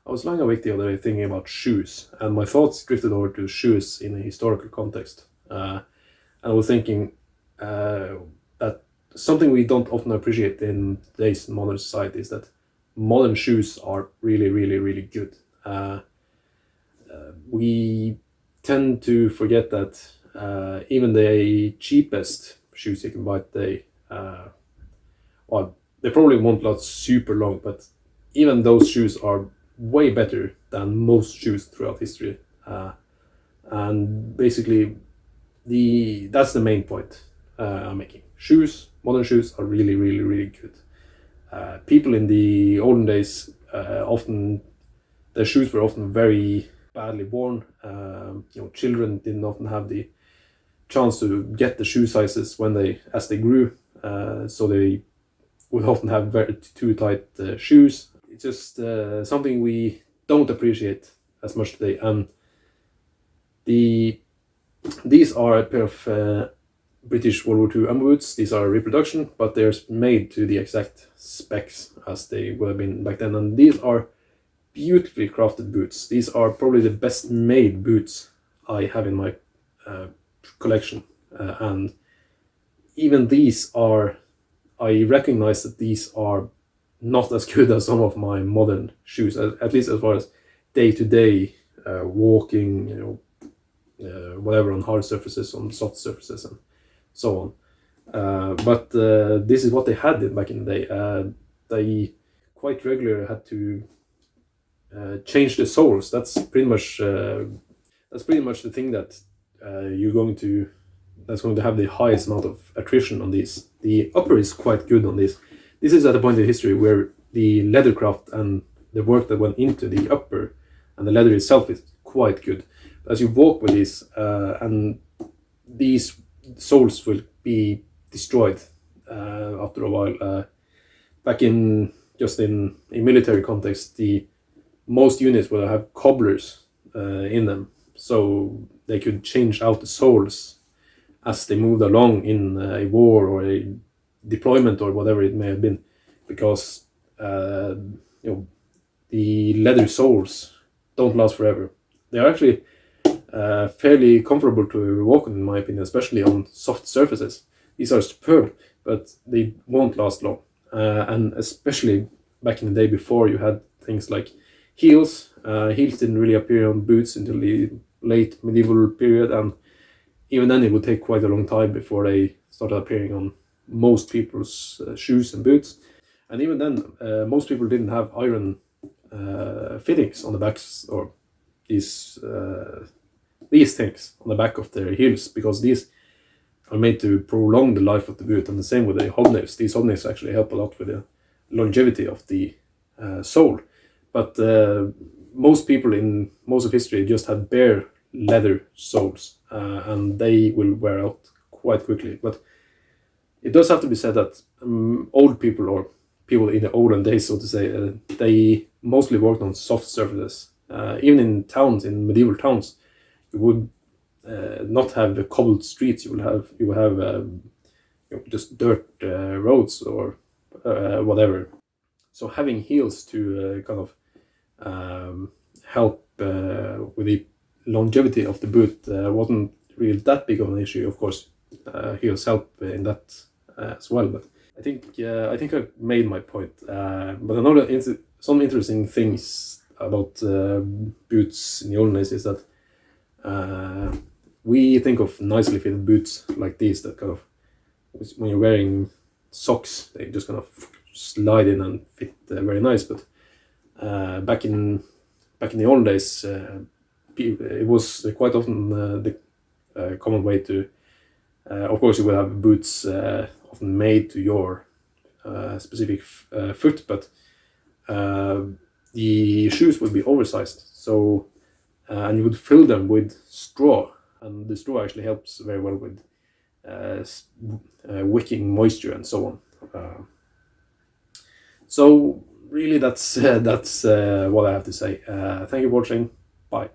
I was lying awake the other day thinking about shoes, and my thoughts drifted over to shoes in a historical context. And I was thinking that something we don't often appreciate in today's modern society is that modern shoes are really, really, really good. We tend to forget that even the cheapest shoes you can buy today, well, they probably won't last super long, but even those shoes are way better than most shoes throughout history. And basically, that's the main point I'm making. Modern shoes are really, really, really good. People in the olden days often their shoes were often very badly worn. Children didn't often have the chance to get the shoe sizes as they grew, so they would often have very too tight shoes. It's just something we don't appreciate as much today. And these are a pair of British World War II army boots. These are a reproduction, but they're made to the exact specs as they would have been back then. And these are beautifully crafted boots. These are probably the best made boots I have in my collection. And even I recognize that these are not as good as some of my modern shoes, at least as far as day-to-day walking, whatever, on hard surfaces, on soft surfaces, and so on. But this is what they had back in the day. They quite regularly had to change the soles. That's pretty much the thing that that's going to have the highest amount of attrition on these. The upper is quite good on this. This is at a point in history where the leathercraft and the work that went into the upper and the leather itself is quite good. As you walk with these, and these soles will be destroyed after a while. Back in a military context, most units will have cobblers in them, so they could change out the soles as they moved along in a war or a deployment or whatever it may have been, because the leather soles don't last forever. They are actually fairly comfortable to walk on, in my opinion, especially on soft surfaces. These are superb, but they won't last long. And especially back in the day, before you had things like heels. Heels didn't really appear on boots until the late medieval period, and even then it would take quite a long time before they started appearing on most people's shoes and boots. And even then, most people didn't have iron fittings on the backs, or these things on the back of their heels, because these are made to prolong the life of the boot. And the same with the hobnails. These hobnails actually help a lot with the longevity of the sole. But most people in most of history just had bare leather soles, and they will wear out quite quickly. But it does have to be said that old people, or people in the olden days, so to say, they mostly worked on soft surfaces. Even in medieval towns, you would not have the cobbled streets. You will have just dirt roads or whatever. So having heels to kind of help with the longevity of the boot wasn't really that big of an issue. Of course, heels help in that as well. But I think I made my point. But some interesting things about boots in the olden days is that we think of nicely fitted boots like these that kind of, when you're wearing socks, they just kind of slide in and fit very nice. But back in the old days, it was quite often the common way to. Of course, you will have boots often made to your specific foot, but the shoes would be oversized. So, and you would fill them with straw, and the straw actually helps very well with wicking moisture and so on. So really, that's what I have to say. Thank you for watching. Bye.